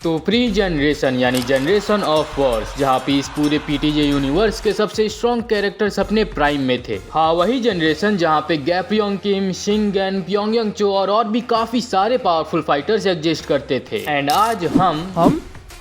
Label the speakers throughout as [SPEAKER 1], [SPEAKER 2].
[SPEAKER 1] तो pre generation यानी generation of Wars, जहाँ पे इस पूरे पीटीजे यूनिवर्स के सबसे स्ट्रॉन्ग कैरेक्टर्स अपने प्राइम में थे। हाँ, वही जनरेशन जहाँ पे गैप्योंग किम, शिंगन, प्योंगयांग चो और भी काफी सारे पावरफुल फाइटर्स एग्जिस्ट करते थे। एंड आज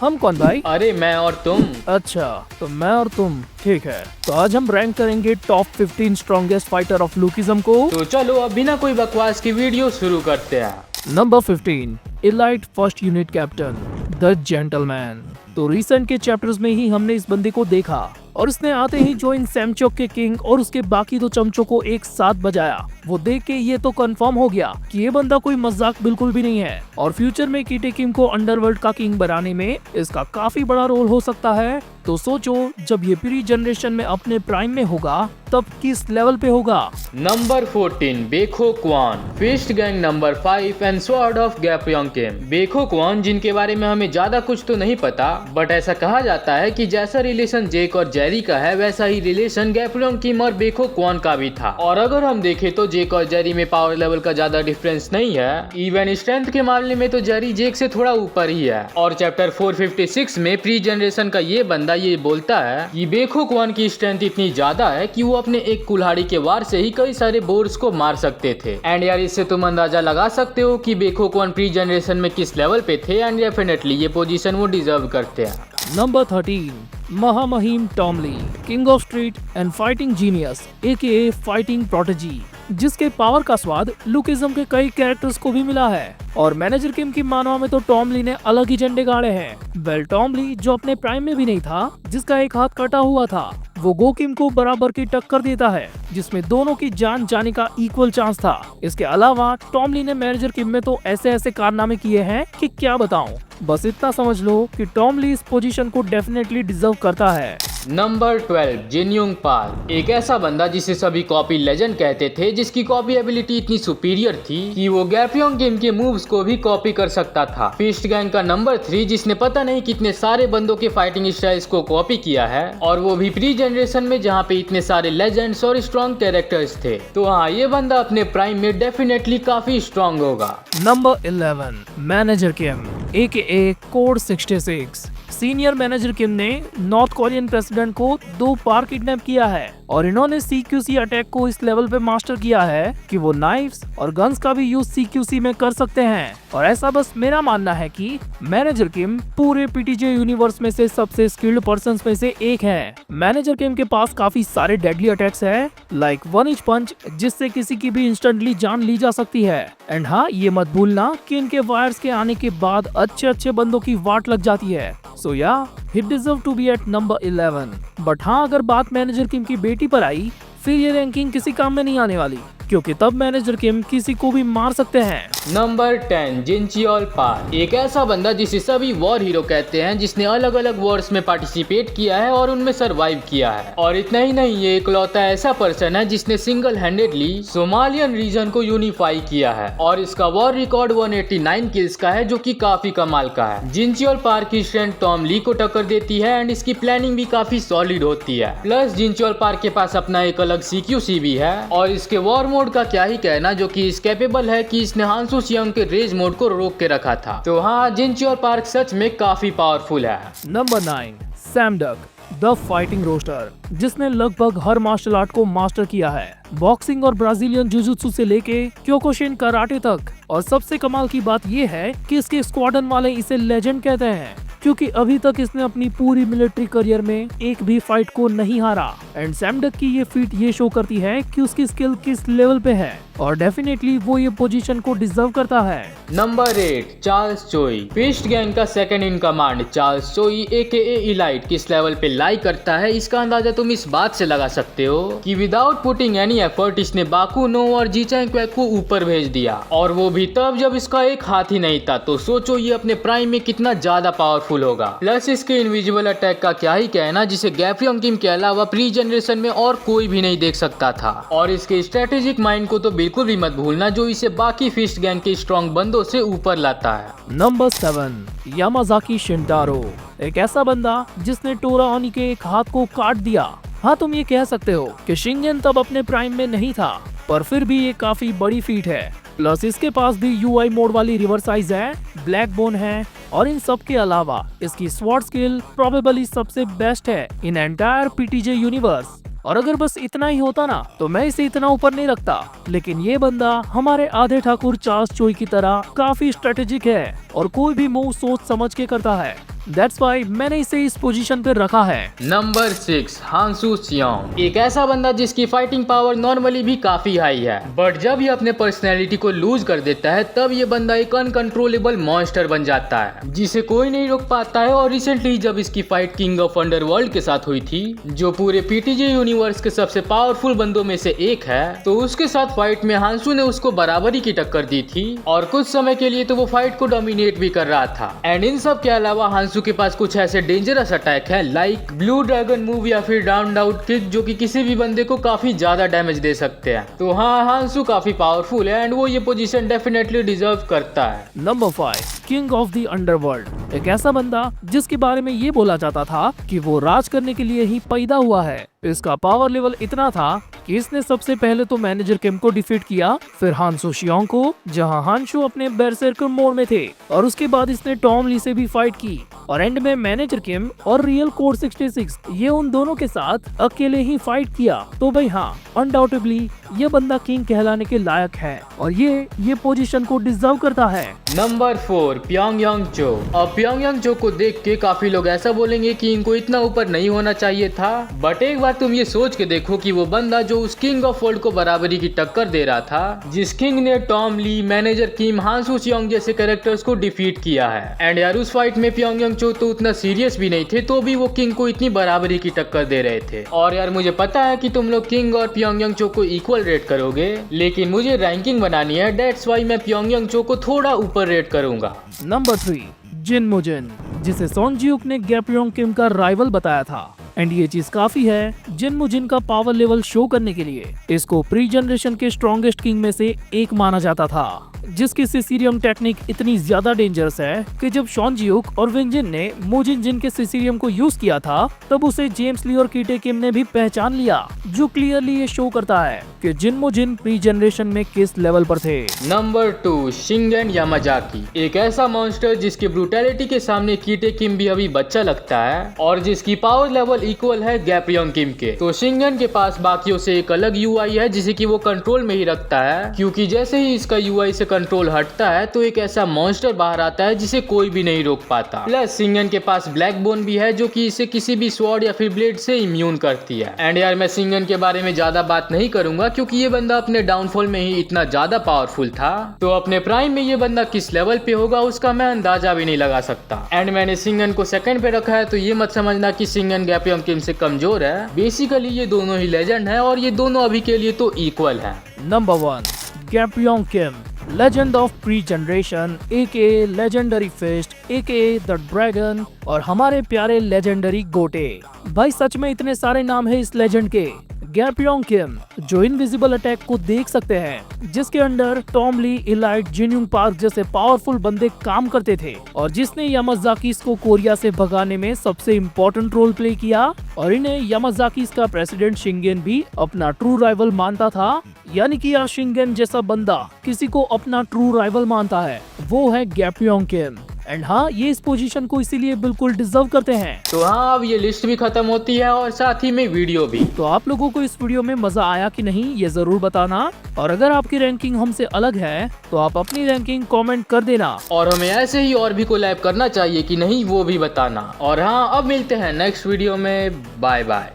[SPEAKER 2] हम कौन भाई?
[SPEAKER 1] अरे मैं और तुम।
[SPEAKER 2] अच्छा, तो मैं और तुम, ठीक है। तो आज हम रैंक करेंगे top 15 strongest fighter of lookism को।
[SPEAKER 1] तो चलो अब बिना कोई बकवास की वीडियो शुरू करते हैं।
[SPEAKER 2] Number 15, elite first unit captain the gentleman. तो रिसेंट के चैप्टर्स में ही हमने इस बंदे को देखा और इसने आते ही जो इन सैमचोक के किंग और उसके बाकी दो चमचों को एक साथ बजाया, वो देख के ये तो कंफर्म हो गया कि ये बंदा कोई मजाक बिल्कुल भी नहीं है और फ्यूचर में कीटे किम को अंडरवर्ल्ड का किंग बनाने में इसका काफी बड़ा रोल हो सकता है। तो सोचो, जब ये प्री जनरेशन में अपने प्राइम में होगा तब किस लेवल पे होगा।
[SPEAKER 1] Number 14, Baekho Kwan, fist gang number 5 and sword of Gapryong Kim. Baekho Kwan, जिनके बारे में हमें ज्यादा कुछ तो नहीं पता, बट ऐसा कहा जाता है कि जैसा रिलेशन जेक और जेरी का है वैसा ही रिलेशन गैप्योंग किम और बेखो क्वान का भी था। और अगर हम देखें तो जेक और जेरी में पावर लेवल का ज्यादा डिफरेंस नहीं है, इवन स्ट्रेंथ के मामले में तो जेरी जेक से थोड़ा ऊपर ही है। और चैप्टर 456 में प्री जनरेशन का ये बंदा ये बोलता है कि बेखो क्वान की स्ट्रेंथ इतनी ज्यादा है कि वो अपने एक कुल्हाड़ी के वार से ही कई सारे बोर्स को मार सकते थे। एंड यार, इससे तुम अंदाजा लगा सकते हो कि बेखो क्वान प्री जनरेशन में किस लेवल पे थे। एंड डेफिनेटली ये पोजीशन वो डिजर्व करते हैं।
[SPEAKER 2] नंबर 13, महामहिम Tom Lee, king of street and fighting genius AKA fighting prodigy, जिसके पावर का स्वाद लुकिज्म के कई कैरेक्टर्स को भी मिला है। और मैनेजर किम की मानवा में तो टॉम ली ने अलग ही झंडे गाड़े हैं। वेल, टॉम ली जो अपने प्राइम में भी नहीं था, जिसका एक हाथ कटा हुआ था, वो गो किम को बराबर की टक्कर देता है, जिसमें दोनों की जान जाने का इक्वल चांस था। इसके अलावा टॉम ली ने मैनेजर किम में तो ऐसे ऐसे कारनामे किए हैं कि क्या बताऊं। बस इतना समझ लो कि टॉम ली इस पोजीशन को डेफिनेटली डिजर्व करता है।
[SPEAKER 1] नंबर 12, जिनयुंग पार्क, एक ऐसा बंदा जिसे सभी कॉपी लेजेंड कहते थे, जिसकी कॉपी एबिलिटी इतनी सुपीरियर थी कि वो गैप्योंग किम के मूव्स को भी कॉपी कर सकता था। फिस्ट गैंग का नंबर 3, जिसने पता नहीं कितने सारे बंदों के फाइटिंग स्टाइल्स को कॉपी किया है, और वो भी प्री जनरेशन में जहाँ पे इतने सारे लेजेंड्स और स्ट्रॉन्ग कैरेक्टर्स थे। तो हाँ, ये बंदा अपने प्राइम में डेफिनेटली काफी स्ट्रॉन्ग होगा।
[SPEAKER 2] नंबर 11, मैनेजर किम AKA कोड 66। सीनियर मैनेजर किम ने नॉर्थ कोरियन प्रेसिडेंट को 2 बार किडनैप किया है और इन्होंने CQC अटैक को इस लेवल पे मास्टर किया है कि वो नाइफ्स और गन्स का भी यूज CQC में कर सकते हैं। और ऐसा बस मेरा मानना है कि मैनेजर किम पूरे पीटीजे यूनिवर्स में से सबसे स्किल्ड पर्संस में से एक है। मैनेजर किम के पास काफी सारे डेडली अटैक्स है, लाइक 1 इंच पंच, जिससे किसी की भी इंस्टेंटली जान ली जा सकती है। एंड हाँ, ये मत भूलना कि इनके वायर्स के आने के बाद अच्छे बंदों की वाट लग जाती है। So yeah, he deserve to be at number 11. But हाँ, अगर बात मैनेजर किम की बेटी पर आई, फिर ये रैंकिंग किसी काम में नहीं आने वाली, क्योंकि तब मैनेजर किम किसी को भी मार सकते हैं।
[SPEAKER 1] नंबर 10, जिनचियोल पार्क, एक ऐसा बंदा जिसे सभी वॉर हीरो कहते हैं, जिसने अलग अलग वॉर्स में पार्टिसिपेट किया है और उनमें सरवाइव किया है। और इतना ही नहीं, ये इकलौता ऐसा पर्सन है जिसने सिंगल हैंडेडली सोमालियन रीजन को यूनिफाई किया है और इसका वॉर रिकॉर्ड 189 किल्स का है, जो कि काफी कमाल का है। जिनचियोल पार्क की स्ट्रेंथ टॉम ली को टक्कर देती है एंड इसकी प्लानिंग भी काफी सॉलिड होती है। प्लस जिनचियोल पार्क के पास अपना एक अलग CQC भी है और इसके वॉर मोड का क्या ही कहना, जो कि इस कैपेबल है कि इसने हांसू सियोंग के रेज मोड को रोक के रखा था। तो हाँ, जिनचियोल पार्क सच में काफी पावरफुल है।
[SPEAKER 2] Number 9, Sam Duck, the fighting rooster, जिसने लगभग हर मार्शल आर्ट को मास्टर किया है, बॉक्सिंग और ब्राजीलियन जुजुत्सु से लेके क्योकुशिन कराटे तक। और सबसे कमाल की बात ये है कि इसके स्क्वाडन वाले इसे लेजेंड कहते हैं, क्योंकि अभी तक इसने अपनी पूरी मिलिट्री करियर में एक भी फाइट को नहीं हारा। एंड सैम डक की ये फीट ये शो करती है कि उसकी स्किल किस लेवल पे है और डेफिनेटली वो ये पोजीशन को डिजर्व करता है।
[SPEAKER 1] Number 8, Charles Choi, fist gang का second in command Charles Choi AKA elite किस लेवल पे लाई करता है, इसका अंदाजा तुम इस बात से लगा सकते हो कि विदाउट पुटिंग एनी एफर्ट इसने बाकू नो और जीचैंग क्वैक को ऊपर भेज दिया, और वो भी तब जब इसका एक हाथ ही नहीं था। तो सोचो ये अपने प्राइम में कितना ज्यादा पावरफुल होगा। प्लस इसके इनविजिबल अटैक का क्या ही कहना, जिसे गैप्योंग किम के अलावा प्री जनरेशन में और कोई भी नहीं देख सकता था। और इसके स्ट्रेटेजिक माइंड को तो बिल्कुल भी मत भूलना, जो इसे बाकी फिस्ट गैंग के स्ट्रॉन्ग बंदों से ऊपर लाता है।
[SPEAKER 2] नंबर 7, यामाजाकी शिंटारो, एक ऐसा बंदा जिसने टोरा ओनी के एक हाथ को काट दिया। हाँ, तुम ये कह सकते हो कि शिंगन तब अपने प्राइम में नहीं था, पर फिर भी ये काफी बड़ी फीट है। प्लस इसके पास भी यूआई मोड वाली रिवर्स आइज है, ब्लैक बोन है, और इन सब के अलावा इसकी स्वॉर्ड स्किल प्रोबेबली सबसे बेस्ट है इन एंटायर पीटीजे यूनिवर्स। और अगर बस इतना ही होता ना तो मैं इसे इतना ऊपर नहीं रखता, लेकिन ये बंदा हमारे आधे ठाकुर चार्ल्स चोई की तरह काफी स्ट्रेटेजिक है और कोई भी मूव सोच समझ के करता है। That's why मैंने इसे इस पोजीशन पे रखा है।
[SPEAKER 1] नंबर 6 हांसू सियोंग, एक ऐसा बंदा जिसकी फाइटिंग पावर नॉर्मली भी काफी हाई है, बट जब ये अपने पर्सनैलिटी को लूज कर देता है तब ये बंदा एक अनकंट्रोलेबल मॉन्स्टर बन जाता है जिसे कोई नहीं रोक पाता है। और रिसेंटली जब इसकी फाइट किंग ऑफ अंडरवर्ल्ड के साथ हुई थी, जो पूरे पीटीजे यूनिवर्स के सबसे पावरफुल बंदों में से एक है, तो उसके साथ फाइट में हांसू ने उसको बराबरी की टक्कर दी थी और कुछ समय के लिए तो वो फाइट को डोमिनेट भी कर रहा था। एंड इन सब के अलावा हांसू के पास कुछ ऐसे डेंजरस अटैक है लाइक ब्लू ड्रैगन मूव या फिर राउंड आउट किक, जो कि किसी भी बंदे को काफी ज्यादा डैमेज दे सकते हैं। तो हाँ, हांसू काफी पावरफुल है एंड वो ये पोजीशन डेफिनेटली डिजर्व करता है।
[SPEAKER 2] Number 5 king of the underworld, एक ऐसा बंदा जिसके बारे में ये बोला जाता था कि वो राज करने के लिए ही पैदा हुआ है। इसका पावर लेवल इतना था कि इसने सबसे पहले तो मैनेजर किम को डिफीट किया, फिर हांसू सियोंग को जहां हांसू अपने बेरसर्कर मोड में थे, और उसके बाद इसने टॉम ली से भी फाइट की, और एंड में मैनेजर किम और रियल कोड 66 ये उन दोनों के साथ अकेले ही फाइट किया। तो भाई हाँ, अनडाउटेबली ये बंदा किंग कहलाने के लायक है और ये पोजीशन को डिजर्व करता है।
[SPEAKER 1] नंबर 4 प्योंगयांग चो। अब प्योंगयांग चो को देख के काफी लोग ऐसा बोलेंगे कि इनको इतना ऊपर नहीं होना चाहिए था, बट एक बार तुम ये सोच के देखो कि वो बंदा जो उस किंग ऑफ वर्ल्ड को बराबरी की टक्कर दे रहा था, जिस किंग ने टॉम ली, मैनेजर किम, हांसू सियोंग जैसे कैरेक्टर्स को डिफीट किया है, एंड यार उस फाइट में प्योंगयांग चो तो उतना सीरियस भी नहीं थे, तो भी वो किंग को इतनी बराबरी की टक्कर दे रहे थे। और यार मुझे पता है कि तुम लोग किंग और प्योंगयांग चो को इक्वल रेट करोगे, लेकिन मुझे रैंकिंग बनानी है, दैट्स व्हाई मैं प्योंगयांग चो को थोड़ा ऊपर रेट करूंगा।
[SPEAKER 2] नंबर 3 जिन मुजिन, जिसे सोंग जियूक ने गैप्योंग किम का राइवल बताया था, एंड ये चीज काफी है जिन मुजिन का पावर लेवल शो करने के लिए। इसको प्री जनरेशन के स्ट्रॉन्गेस्ट किंग में से एक माना जाता था, जिसकी सिसिलियम टेक्निक इतनी ज्यादा डेंजरस है कि जब शॉन जियूक और विंजिन ने मुजिन जिन के सिसिलियम को यूज किया था, तब उसे जेम्स ली और कीटे किम ने भी पहचान लिया, जो क्लियरली ये शो करता है कि जिन मुजिन प्री जनरेशन में किस लेवल पर थे।
[SPEAKER 1] नंबर 2 शिंगन यामाजाकी, एक ऐसा मॉन्स्टर जिसके ब्रूटैलिटी के सामने कीटे किम भी अभी बच्चा लगता है और जिसकी पावर लेवल इक्वल है गैप्योंग किम के। तो शिंगन के पास बाकियों से एक अलग यूआई है जिसे कि वो कंट्रोल में ही रखता है, क्योंकि जैसे ही इसका यूआई से कंट्रोल हटता है तो एक ऐसा मॉन्स्टर बाहर आता है जिसे कोई भी नहीं रोक पाता। प्लस शिंगन के पास ब्लैक बोन भी है जो कि इसे किसी भी स्वॉर्ड या फिर ब्लेड से इम्यून करती है। एंड यार मैं शिंगन के बारे में ज्यादा बात नहीं करूंगा क्योंकि ये बंदा अपने डाउनफॉल में ही इतना ज्यादा पावरफुल था, तो अपने प्राइम में ये बंदा किस लेवल पे होगा उसका मैं अंदाजा भी नहीं लगा सकता। एंड मैंने शिंगन को सेकंड पे रखा है, तो ये मत समझना कि शिंगन गैप्योंग किम से कमजोर है। बेसिकली ये दोनों ही लेजेंड है और ये दोनों अभी के लिए तो इक्वल है।
[SPEAKER 2] Number 1 Gapryong Kim, legend of pre generation, AKA legendary fist, AKA the dragon, और हमारे प्यारे लेजेंडरी गोटे। भाई सच में इतने सारे नाम है इस लेजेंड के। गैप्योंग किम जो इनविजिबल अटैक को देख सकते हैं, जिसके अंडर टॉम ली, इलाइट, जिनयूंग पार्क जैसे पावरफुल बंदे काम करते थे, और जिसने यामाजाकीस को कोरिया से भगाने में सबसे इम्पोर्टेंट रोल प्ले किया, और इन्हें यामाजाकीस का प्रेसिडेंट शिंगेन भी अपना ट्रू राइवल मानता था। यानी कि यार शिंगेन जैसा बंदा किसी को अपना ट्रू राइवल मानता है, वो है गैप्योंग किम। एंड हाँ, ये इस पोजीशन को इसीलिए बिल्कुल डिजर्व करते हैं।
[SPEAKER 1] तो हाँ, अब ये लिस्ट भी खत्म होती है और साथ ही में वीडियो भी।
[SPEAKER 2] तो आप लोगों को इस वीडियो में मजा आया कि नहीं, ये जरूर बताना, और अगर आपकी रैंकिंग हमसे अलग है तो आप अपनी रैंकिंग कमेंट कर देना,
[SPEAKER 1] और हमें ऐसे ही और भी कोलैब करना चाहिए कि नहीं वो भी बताना। और हाँ, अब मिलते हैं नेक्स्ट वीडियो में। Bye bye.